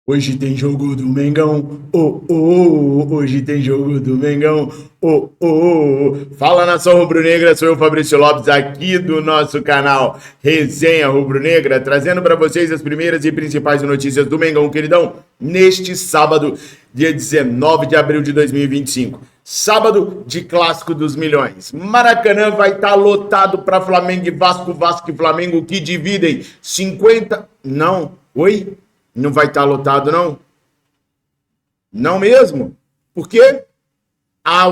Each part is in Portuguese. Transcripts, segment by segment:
Hoje tem jogo do Mengão, hoje tem jogo do Mengão, Fala, nação rubro-negra, sou eu, Fabrício Lopes, aqui do nosso canal Resenha Rubro-Negra, trazendo para vocês as primeiras e principais notícias do Mengão, queridão, neste sábado, dia 19 de abril de 2025. Sábado de Clássico dos Milhões. Maracanã vai estar lotado para Flamengo e Vasco, Vasco e Flamengo, que dividem 50... Não, oi? Não vai estar lotado, não? Não mesmo? Por quê?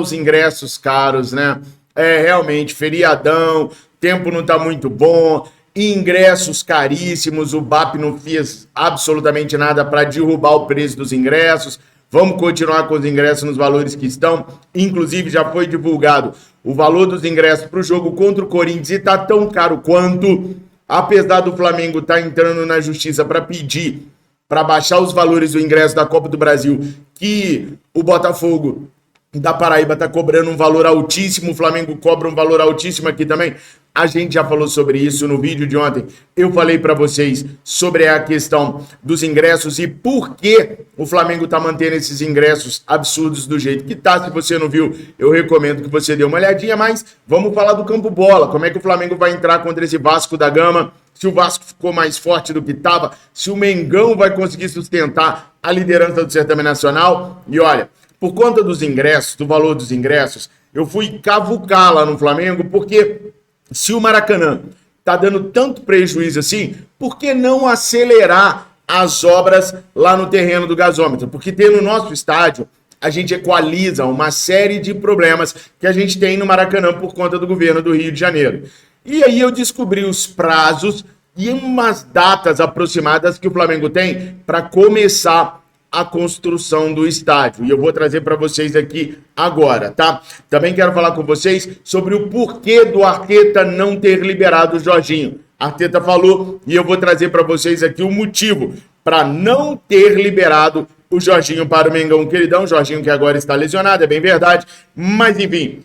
Os ingressos caros, né? Realmente, feriadão, tempo não tá muito bom, ingressos caríssimos, o BAP não fez absolutamente nada para derrubar o preço dos ingressos. Vamos continuar com os ingressos nos valores que estão. Inclusive, já foi divulgado o valor dos ingressos para o jogo contra o Corinthians e tá tão caro quanto, apesar do Flamengo estar entrando na justiça para pedir para baixar os valores do ingresso da Copa do Brasil, que o Botafogo da Paraíba está cobrando um valor altíssimo, o Flamengo cobra um valor altíssimo aqui também. A gente já falou sobre isso no vídeo de ontem. Eu falei para vocês sobre a questão dos ingressos e por que o Flamengo está mantendo esses ingressos absurdos do jeito que tá. Se você não viu, eu recomendo que você dê uma olhadinha, mas vamos falar do campo bola. Como é que o Flamengo vai entrar contra esse Vasco da Gama? Se o Vasco ficou mais forte do que estava, se o Mengão vai conseguir sustentar a liderança do certame nacional. E olha, por conta dos ingressos, do valor dos ingressos, eu fui cavucar lá no Flamengo, porque se o Maracanã tá dando tanto prejuízo assim, por que não acelerar as obras lá no terreno do gasômetro? Porque tem no nosso estádio, a gente equaliza uma série de problemas que a gente tem no Maracanã por conta do governo do Rio de Janeiro. E aí eu descobri os prazos e umas datas aproximadas que o Flamengo tem para começar a construção do estádio. E eu vou trazer para vocês aqui agora, tá? Também quero falar com vocês sobre o porquê do Arteta não ter liberado o Jorginho. Arteta falou e eu vou trazer para vocês aqui o motivo para não ter liberado o Jorginho para o Mengão, queridão. Jorginho que agora está lesionado, é bem verdade. Mas enfim,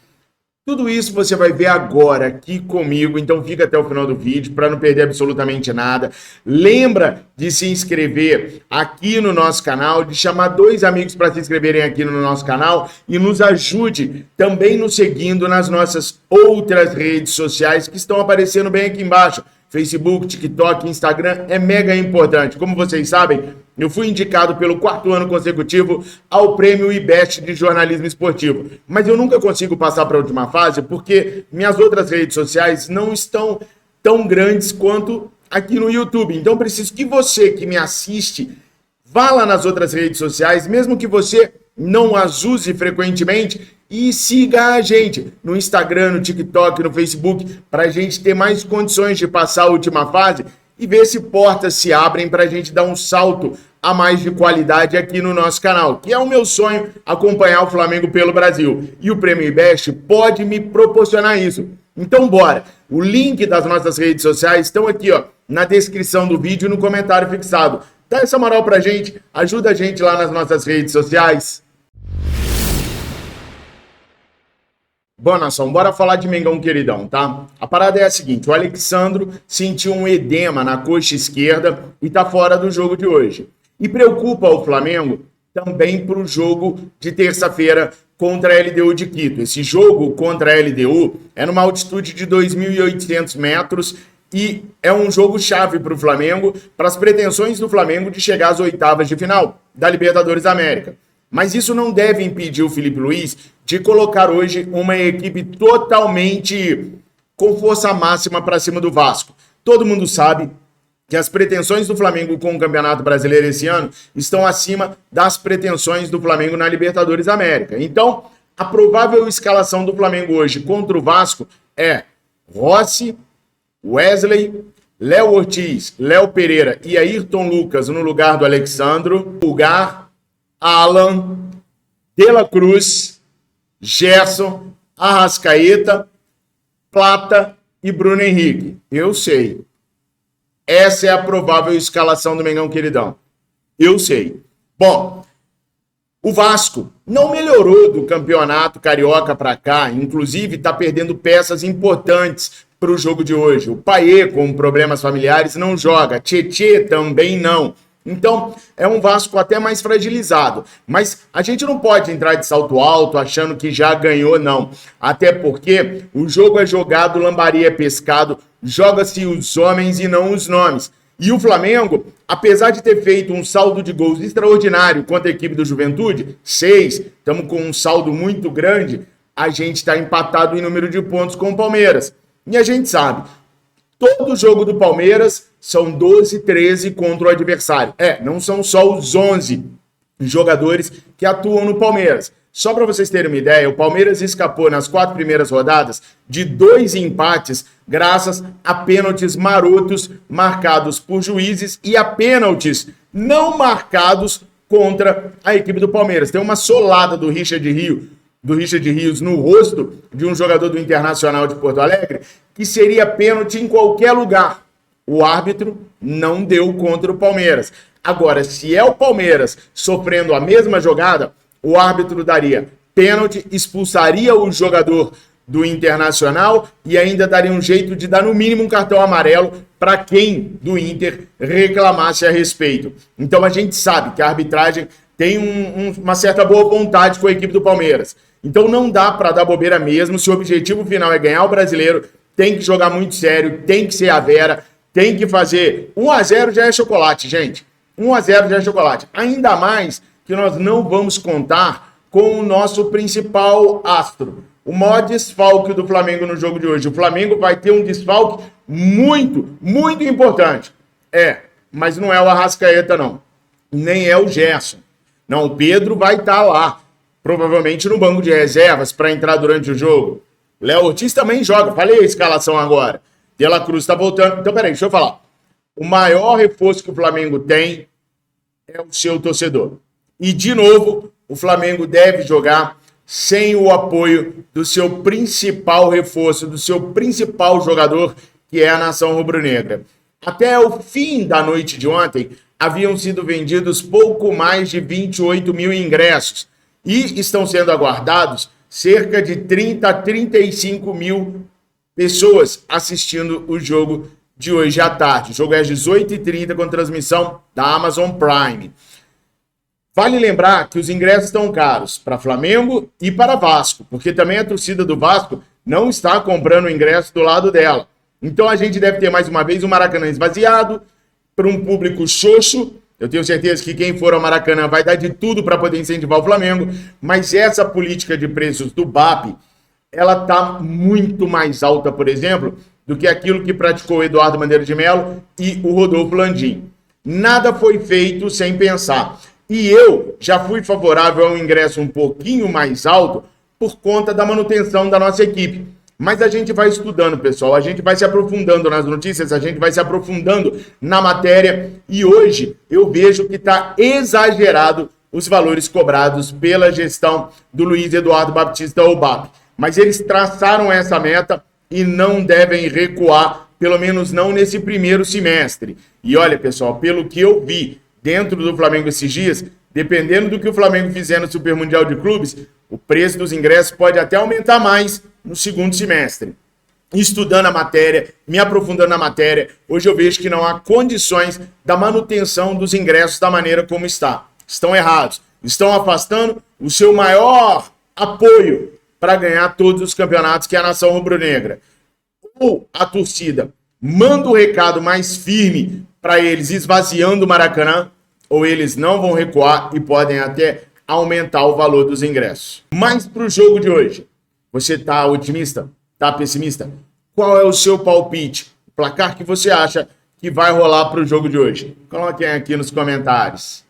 tudo isso você vai ver agora aqui comigo, então fica até o final do vídeo para não perder absolutamente nada. Lembra de se inscrever aqui no nosso canal, de chamar 2 amigos para se inscreverem aqui no nosso canal e nos ajude também nos seguindo nas nossas outras redes sociais que estão aparecendo bem aqui embaixo. Facebook, TikTok, Instagram, é mega importante. Como vocês sabem, eu fui indicado pelo 4º ano consecutivo ao prêmio IBEST de jornalismo esportivo. Mas eu nunca consigo passar para a última fase porque minhas outras redes sociais não estão tão grandes quanto aqui no YouTube. Então preciso que você que me assiste vá lá nas outras redes sociais, mesmo que você não as use frequentemente, e siga a gente no Instagram, no TikTok, no Facebook, para a gente ter mais condições de passar a última fase e ver se portas se abrem para a gente dar um salto a mais de qualidade aqui no nosso canal, que é o meu sonho, acompanhar o Flamengo pelo Brasil. E o Prêmio IBEST pode me proporcionar isso. Então bora! O link das nossas redes sociais estão aqui, ó, na descrição do vídeo e no comentário fixado. Dá essa moral pra gente, ajuda a gente lá nas nossas redes sociais. Bom, nação, bora falar de Mengão, queridão, tá? A parada é a seguinte, o Alexandro sentiu um edema na coxa esquerda e tá fora do jogo de hoje. E preocupa o Flamengo também pro jogo de terça-feira contra a LDU de Quito. Esse jogo contra a LDU é numa altitude de 2.800 metros e é um jogo chave para o Flamengo, para as pretensões do Flamengo de chegar às oitavas de final da Libertadores da América. Mas isso não deve impedir o Felipe Luiz de colocar hoje uma equipe totalmente com força máxima para cima do Vasco. Todo mundo sabe que as pretensões do Flamengo com o Campeonato Brasileiro esse ano estão acima das pretensões do Flamengo na Libertadores da América. Então, a provável escalação do Flamengo hoje contra o Vasco é Rossi, Wesley, Léo Ortiz, Léo Pereira e Ayrton Lucas no lugar do Alexandro, Pulgar, Alan, De La Cruz, Gerson, Arrascaeta, Plata e Bruno Henrique. Eu sei. Essa é a provável escalação do Mengão, queridão. Eu sei. Bom, o Vasco não melhorou do campeonato carioca para cá, inclusive está perdendo peças importantes para o jogo de hoje. O Payet, com problemas familiares, não joga. Tietê também não. Então, é um Vasco até mais fragilizado. Mas a gente não pode entrar de salto alto achando que já ganhou, não. Até porque o jogo é jogado, lambaria é pescado, joga-se os homens e não os nomes. E o Flamengo, apesar de ter feito um saldo de gols extraordinário contra a equipe do Juventude, 6, estamos com um saldo muito grande, a gente está empatado em número de pontos com o Palmeiras. E a gente sabe, todo jogo do Palmeiras são 12, 13 contra o adversário. Não são só os 11 jogadores que atuam no Palmeiras. Só para vocês terem uma ideia, o Palmeiras escapou nas 4 primeiras rodadas de 2 empates graças a pênaltis marotos marcados por juízes e a pênaltis não marcados contra a equipe do Palmeiras. Tem uma solada do Richard Rios no rosto de um jogador do Internacional de Porto Alegre que seria pênalti em qualquer lugar. O árbitro não deu contra o Palmeiras. Agora, se é o Palmeiras sofrendo a mesma jogada, o árbitro daria pênalti, expulsaria o jogador do Internacional e ainda daria um jeito de dar no mínimo um cartão amarelo para quem do Inter reclamasse a respeito. Então a gente sabe que a arbitragem tem uma certa boa vontade com a equipe do Palmeiras. Então não dá para dar bobeira mesmo. Se o objetivo final é ganhar o Brasileiro, tem que jogar muito sério, tem que ser a Vera, tem que fazer 1-0 já é chocolate, gente. 1-0 já é chocolate. Ainda mais que nós não vamos contar com o nosso principal astro, o maior desfalque do Flamengo no jogo de hoje. O Flamengo vai ter um desfalque muito, muito importante. Mas não é o Arrascaeta, não. Nem é o Gerson. Não, o Pedro vai estar lá, provavelmente no banco de reservas, para entrar durante o jogo. Léo Ortiz também joga. Falei a escalação agora. De La Cruz está voltando. Então, peraí, deixa eu falar. O maior reforço que o Flamengo tem é o seu torcedor. E, de novo, o Flamengo deve jogar sem o apoio do seu principal reforço, do seu principal jogador, que é a nação rubro-negra. Até o fim da noite de ontem, haviam sido vendidos pouco mais de 28 mil ingressos e estão sendo aguardados cerca de 30 a 35 mil pessoas assistindo o jogo de hoje à tarde. O jogo é às 18h30 com transmissão da Amazon Prime. Vale lembrar que os ingressos estão caros para Flamengo e para Vasco, porque também a torcida do Vasco não está comprando o ingresso do lado dela. Então a gente deve ter mais uma vez o Maracanã esvaziado para um público xoxo. Eu tenho certeza que quem for ao Maracanã vai dar de tudo para poder incentivar o Flamengo, mas essa política de preços do BAP, ela está muito mais alta, por exemplo, do que aquilo que praticou o Eduardo Bandeira de Mello e o Rodolfo Landim. Nada foi feito sem pensar. E eu já fui favorável a um ingresso um pouquinho mais alto por conta da manutenção da nossa equipe. Mas a gente vai estudando, pessoal, a gente vai se aprofundando nas notícias, a gente vai se aprofundando na matéria e hoje eu vejo que está exagerado os valores cobrados pela gestão do Luiz Eduardo Baptista Obap. Mas eles traçaram essa meta e não devem recuar, pelo menos não nesse primeiro semestre. E olha, pessoal, pelo que eu vi dentro do Flamengo esses dias, dependendo do que o Flamengo fizer no Super Mundial de Clubes, o preço dos ingressos pode até aumentar mais no segundo semestre. Estudando a matéria, me aprofundando na matéria, hoje eu vejo que não há condições da manutenção dos ingressos da maneira como está. Estão errados. Estão afastando o seu maior apoio para ganhar todos os campeonatos, que é a nação rubro-negra. Ou a torcida manda o recado mais firme para eles, esvaziando o Maracanã, ou eles não vão recuar e podem até aumentar o valor dos ingressos. Mas para o jogo de hoje, você está otimista? Está pessimista? Qual é o seu palpite? O placar que você acha que vai rolar para o jogo de hoje? Coloquem aqui nos comentários.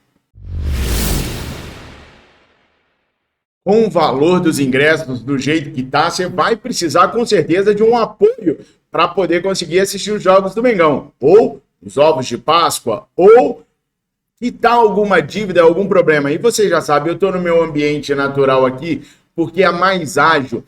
Com o valor dos ingressos do jeito que está, você vai precisar com certeza de um apoio para poder conseguir assistir os jogos do Mengão. Ou os ovos de Páscoa, ou que tal alguma dívida, algum problema. E você já sabe, eu estou no meu ambiente natural aqui, porque a Mais Ágil,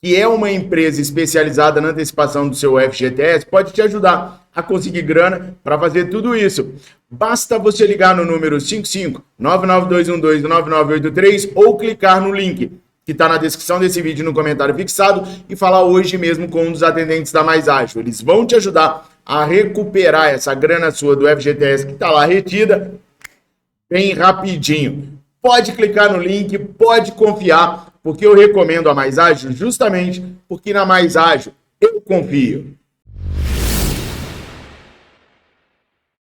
que é uma empresa especializada na antecipação do seu FGTS, pode te ajudar a conseguir grana para fazer tudo isso. Basta você ligar no número 55-99212-9983 ou clicar no link que está na descrição desse vídeo no comentário fixado e falar hoje mesmo com um dos atendentes da Mais Ágil. Eles vão te ajudar a recuperar essa grana sua do FGTS que está lá retida bem rapidinho. Pode clicar no link, pode confiar, porque eu recomendo a Mais Ágil justamente porque na Mais Ágil eu confio.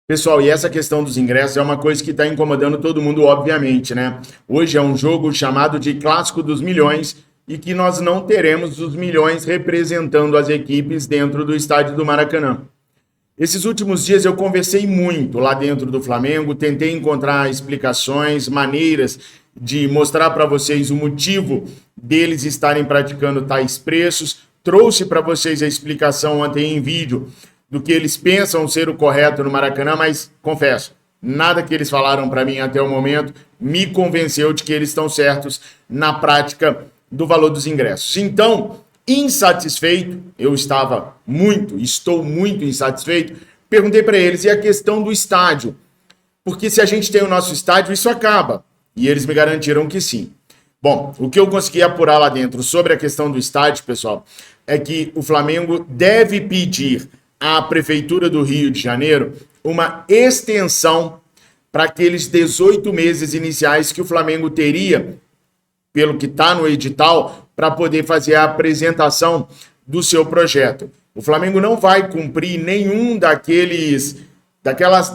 Pessoal, e essa questão dos ingressos é uma coisa que está incomodando todo mundo, obviamente, né? Hoje é um jogo chamado de Clássico dos Milhões e que nós não teremos os milhões representando as equipes dentro do estádio do Maracanã. Esses últimos dias eu conversei muito lá dentro do Flamengo, tentei encontrar explicações, maneiras de mostrar para vocês o motivo deles estarem praticando tais preços, trouxe para vocês a explicação ontem em vídeo do que eles pensam ser o correto no Maracanã, mas confesso, nada que eles falaram para mim até o momento me convenceu de que eles estão certos na prática do valor dos ingressos. Então, insatisfeito, estou muito insatisfeito, perguntei para eles, e a questão do estádio? Porque se a gente tem o nosso estádio, isso acaba. E eles me garantiram que sim. Bom, o que eu consegui apurar lá dentro sobre a questão do estádio, pessoal, é que o Flamengo deve pedir à Prefeitura do Rio de Janeiro uma extensão para aqueles 18 meses iniciais que o Flamengo teria, pelo que está no edital, para poder fazer a apresentação do seu projeto. O Flamengo não vai cumprir nenhum daquelas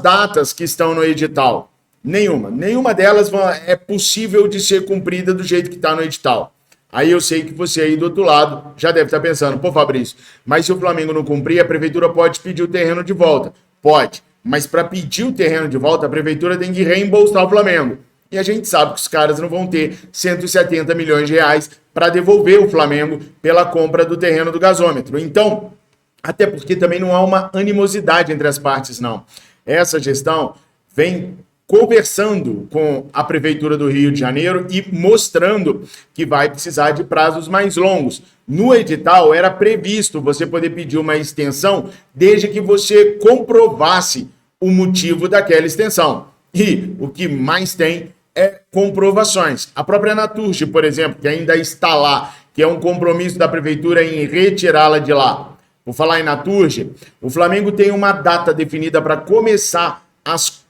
datas que estão no edital. Nenhuma delas é possível de ser cumprida do jeito que está no edital. Aí eu sei que você aí do outro lado já deve estar pensando, pô, Fabrício, mas se o Flamengo não cumprir, a Prefeitura pode pedir o terreno de volta. Pode, mas para pedir o terreno de volta, a Prefeitura tem que reembolsar o Flamengo. E a gente sabe que os caras não vão ter 170 milhões de reais para devolver o Flamengo pela compra do terreno do gasômetro. Então, até porque também não há uma animosidade entre as partes, não. Essa gestão vem conversando com a Prefeitura do Rio de Janeiro e mostrando que vai precisar de prazos mais longos. No edital era previsto você poder pedir uma extensão desde que você comprovasse o motivo daquela extensão. E o que mais tem é comprovações. A própria Naturgy, por exemplo, que ainda está lá, que é um compromisso da Prefeitura em retirá-la de lá. Vou falar em Naturgy, o Flamengo tem uma data definida para começar as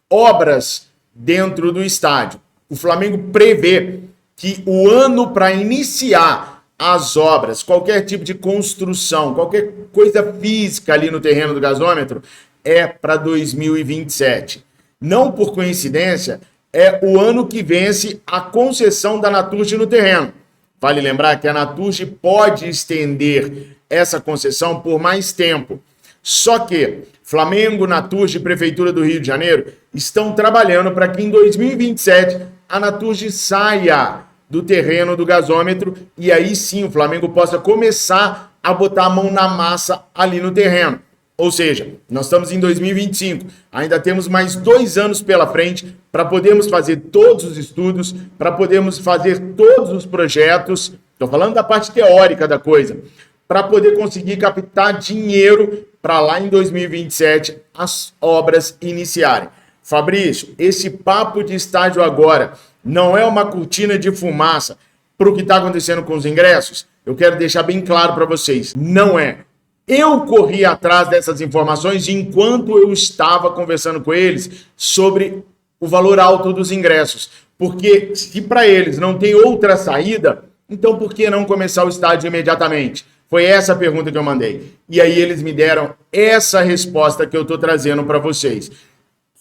obras dentro do estádio. O Flamengo prevê que o ano para iniciar as obras, qualquer tipo de construção, qualquer coisa física ali no terreno do gasômetro, é para 2027. Não por coincidência, é o ano que vence a concessão da Naturgy no terreno. Vale lembrar que a Naturgy pode estender essa concessão por mais tempo. Só que Flamengo, Naturgy e Prefeitura do Rio de Janeiro estão trabalhando para que em 2027 a Naturgy saia do terreno do gasômetro e aí sim o Flamengo possa começar a botar a mão na massa ali no terreno. Ou seja, nós estamos em 2025, ainda temos mais 2 anos pela frente para podermos fazer todos os estudos, para podermos fazer todos os projetos, estou falando da parte teórica da coisa, para poder conseguir captar dinheiro para lá em 2027 as obras iniciarem. Fabrício, esse papo de estádio agora não é uma cortina de fumaça para o que está acontecendo com os ingressos? Eu quero deixar bem claro para vocês, não é. Eu corri atrás dessas informações enquanto eu estava conversando com eles sobre o valor alto dos ingressos. Porque se para eles não tem outra saída, então por que não começar o estádio imediatamente? Foi essa a pergunta que eu mandei. E aí eles me deram essa resposta que eu estou trazendo para vocês.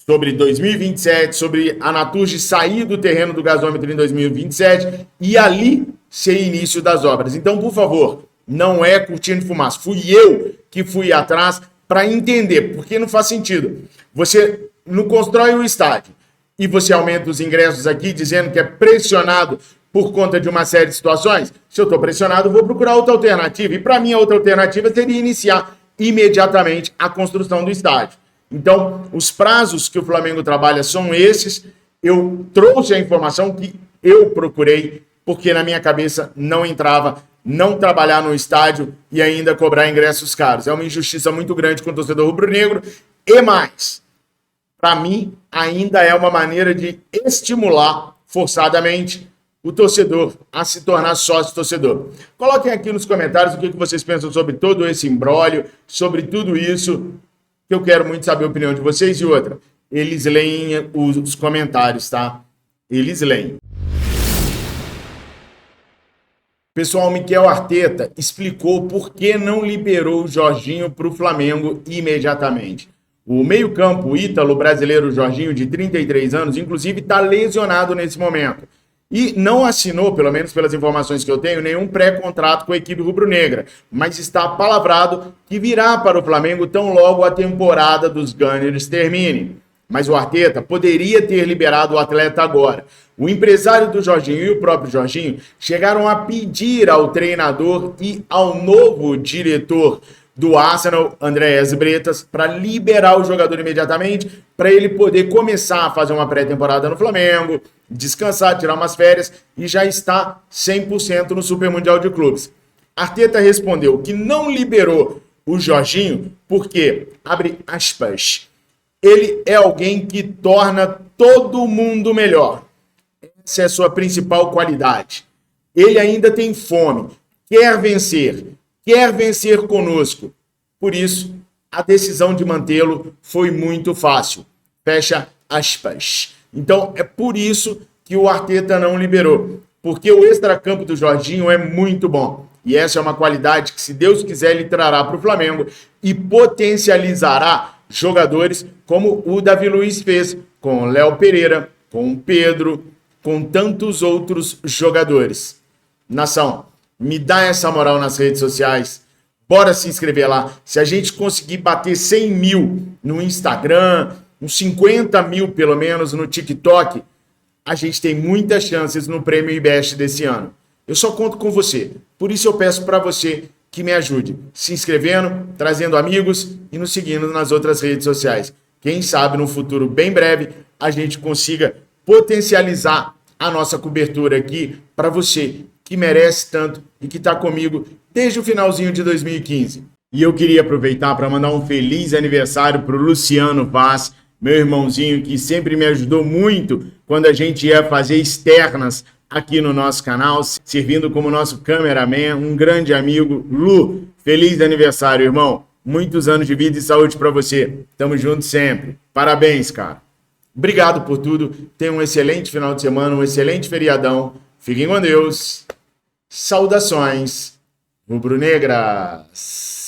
Sobre 2027, sobre a Naturgy sair do terreno do gasômetro em 2027 e ali ser início das obras. Então, por favor, não é cortina de fumaça. Fui eu que fui atrás para entender, porque não faz sentido. Você não constrói o estádio e você aumenta os ingressos aqui dizendo que é pressionado por conta de uma série de situações. Se eu estou pressionado, eu vou procurar outra alternativa. E para mim, a outra alternativa seria iniciar imediatamente a construção do estádio. Então, os prazos que o Flamengo trabalha são esses. Eu trouxe a informação que eu procurei, porque na minha cabeça não entrava não trabalhar no estádio e ainda cobrar ingressos caros. É uma injustiça muito grande com o torcedor rubro-negro. E mais, para mim, ainda é uma maneira de estimular forçadamente o torcedor a se tornar sócio-torcedor. Coloquem aqui nos comentários o que vocês pensam sobre todo esse imbróglio, sobre tudo isso, que eu quero muito saber a opinião de vocês. E outra, eles leem os comentários, tá? Eles leem. Pessoal, Mikel Arteta explicou por que não liberou o Jorginho para o Flamengo imediatamente. O meio-campo ítalo-brasileiro Jorginho, de 33 anos, inclusive está lesionado nesse momento. E não assinou, pelo menos pelas informações que eu tenho, nenhum pré-contrato com a equipe rubro-negra, mas está palavrado que virá para o Flamengo tão logo a temporada dos Gunners termine. Mas o Arteta poderia ter liberado o atleta agora. O empresário do Jorginho e o próprio Jorginho chegaram a pedir ao treinador e ao novo diretor do Arsenal, Andrés Bretas, para liberar o jogador imediatamente, para ele poder começar a fazer uma pré-temporada no Flamengo, descansar, tirar umas férias e já está 100% no Super Mundial de Clubes. Arteta respondeu que não liberou o Jorginho porque, abre aspas, ele é alguém que torna todo mundo melhor. Essa é a sua principal qualidade. Ele ainda tem fome, quer vencer conosco. Por isso, a decisão de mantê-lo foi muito fácil. Fecha aspas. Então, é por isso que o Arteta não liberou. Porque o extracampo do Jorginho é muito bom. E essa é uma qualidade que, se Deus quiser, ele trará para o Flamengo e potencializará jogadores como o Davi Luiz fez com o Léo Pereira, com o Pedro, com tantos outros jogadores. Nação, me dá essa moral nas redes sociais. Bora se inscrever lá. Se a gente conseguir bater 100 mil no Instagram, uns 50 mil pelo menos no TikTok, a gente tem muitas chances no Prêmio IBEST desse ano. Eu só conto com você. Por isso eu peço para você que me ajude, se inscrevendo, trazendo amigos e nos seguindo nas outras redes sociais. Quem sabe no futuro bem breve a gente consiga potencializar a nossa cobertura aqui para você que merece tanto e que está comigo desde o finalzinho de 2015. E eu queria aproveitar para mandar um feliz aniversário para o Luciano Vaz, meu irmãozinho, que sempre me ajudou muito quando a gente ia fazer externas aqui no nosso canal, servindo como nosso cameraman, um grande amigo. Lu, feliz aniversário, irmão. Muitos anos de vida e saúde para você. Tamo junto sempre. Parabéns, cara. Obrigado por tudo. Tenha um excelente final de semana, um excelente feriadão. Fiquem com Deus. Saudações rubro-negras.